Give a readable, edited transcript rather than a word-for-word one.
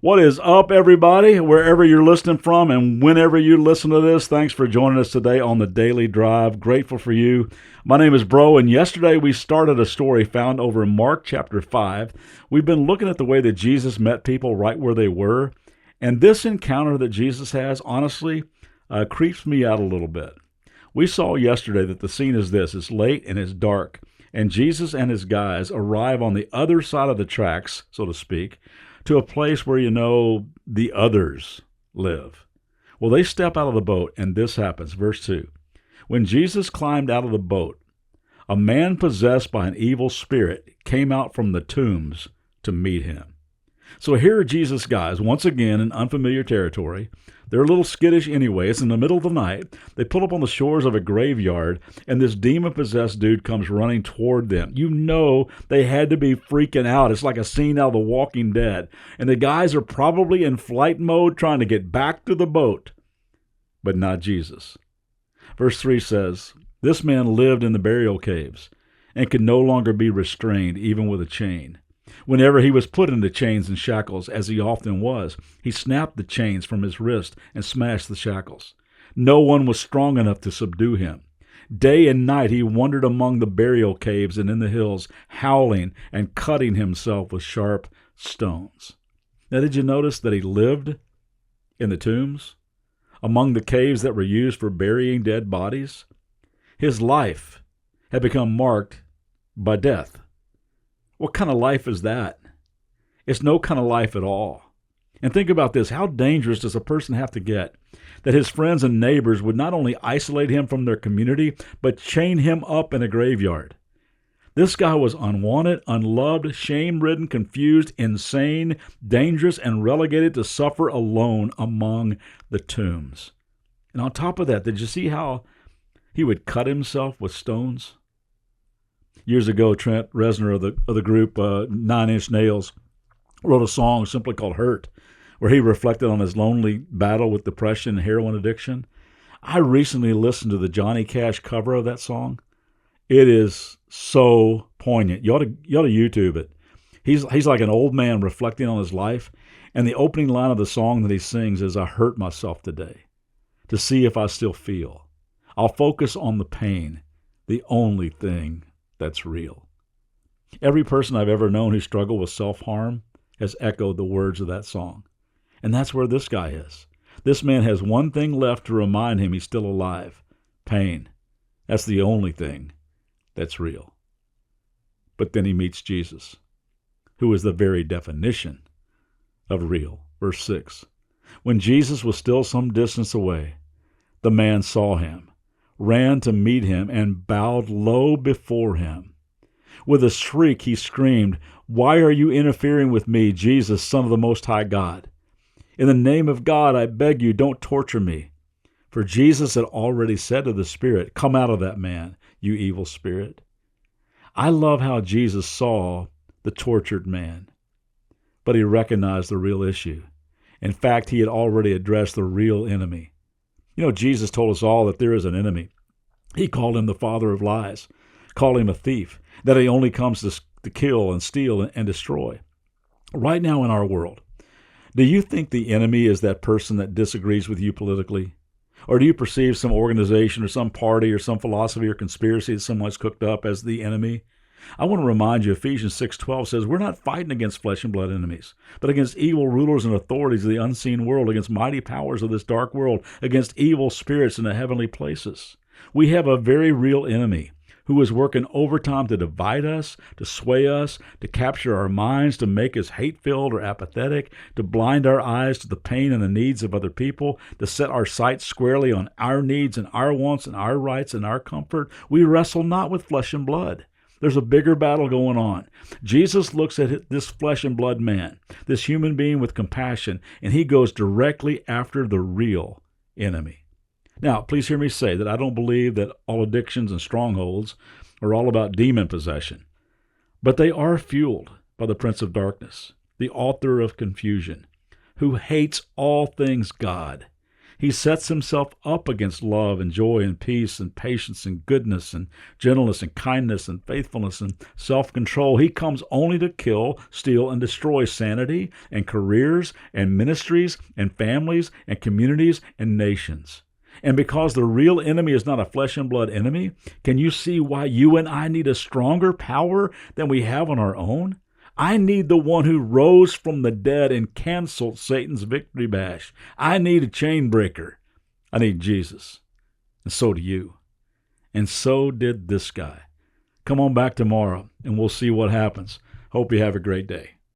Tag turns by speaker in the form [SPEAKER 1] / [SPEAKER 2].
[SPEAKER 1] What is up, everybody? Wherever you're listening from and whenever you listen to this, thanks for joining us today on the Daily Drive. Grateful for you. My name is Breaux, and yesterday we started a story found over in Mark chapter 5. We've been looking at the way that Jesus met people right where they were, and this encounter that Jesus has, honestly, creeps me out a little bit. We saw yesterday that the scene is this. It's late and it's dark, and Jesus and his guys arrive on the other side of the tracks, so to speak, to a place where the others live. Well, they step out of the boat, and this happens. Verse 2. When Jesus climbed out of the boat, a man possessed by an evil spirit came out from the tombs to meet him. So here are Jesus' guys, once again in unfamiliar territory. They're a little skittish anyway. It's in the middle of the night. They pull up on the shores of a graveyard, and this demon-possessed dude comes running toward them. You know they had to be freaking out. It's like a scene out of The Walking Dead. And the guys are probably in flight mode trying to get back to the boat, but not Jesus. Verse 3 says, "This man lived in the burial caves and could no longer be restrained, even with a chain. Whenever he was put into chains and shackles, as he often was, he snapped the chains from his wrist and smashed the shackles. No one was strong enough to subdue him. Day and night he wandered among the burial caves and in the hills, howling and cutting himself with sharp stones." Now, did you notice that he lived in the tombs, among the caves that were used for burying dead bodies? His life had become marked by death. What kind of life is that? It's no kind of life at all. And think about this. How dangerous does a person have to get that his friends and neighbors would not only isolate him from their community, but chain him up in a graveyard? This guy was unwanted, unloved, shame-ridden, confused, insane, dangerous, and relegated to suffer alone among the tombs. And on top of that, did you see how he would cut himself with stones? Years ago, Trent Reznor of the group 9 Inch Nails wrote a song simply called Hurt, where he reflected on his lonely battle with depression and heroin addiction. I recently listened to the Johnny Cash cover of that song. It is so poignant. You ought to YouTube it. He's like an old man reflecting on his life, and the opening line of the song that he sings is, "I hurt myself today to see if I still feel. I'll focus on the pain, the only thing that's real." Every person I've ever known who struggled with self-harm has echoed the words of that song. And that's where this guy is. This man has one thing left to remind him he's still alive: pain. That's the only thing that's real. But then he meets Jesus, who is the very definition of real. Verse 6. When Jesus was still some distance away, the man saw him, ran to meet him, and bowed low before him. With a shriek, he screamed, "Why are you interfering with me, Jesus, Son of the Most High God? In the name of God, I beg you, don't torture me." For Jesus had already said to the spirit, "Come out of that man, you evil spirit." I love how Jesus saw the tortured man, but he recognized the real issue. In fact, he had already addressed the real enemy. Jesus told us all that there is an enemy. He called him the father of lies, called him a thief, that he only comes to kill and steal and destroy. Right now in our world, do you think the enemy is that person that disagrees with you politically? Or do you perceive some organization or some party or some philosophy or conspiracy that someone's cooked up as the enemy? I want to remind you, Ephesians 6:12 says, we're not fighting against flesh and blood enemies, but against evil rulers and authorities of the unseen world, against mighty powers of this dark world, against evil spirits in the heavenly places. We have a very real enemy who is working overtime to divide us, to sway us, to capture our minds, to make us hate-filled or apathetic, to blind our eyes to the pain and the needs of other people, to set our sights squarely on our needs and our wants and our rights and our comfort. We wrestle not with flesh and blood. There's a bigger battle going on. Jesus looks at this flesh and blood man, this human being with compassion, and he goes directly after the real enemy. Now, please hear me say that I don't believe that all addictions and strongholds are all about demon possession, but they are fueled by the prince of darkness, the author of confusion, who hates all things God. He sets himself up against love and joy and peace and patience and goodness and gentleness and kindness and faithfulness and self-control. He comes only to kill, steal, and destroy sanity and careers and ministries and families and communities and nations. And because the real enemy is not a flesh and blood enemy, can you see why you and I need a stronger power than we have on our own? I need the one who rose from the dead and canceled Satan's victory bash. I need a chain breaker. I need Jesus. And so do you. And so did this guy. Come on back tomorrow, and we'll see what happens. Hope you have a great day.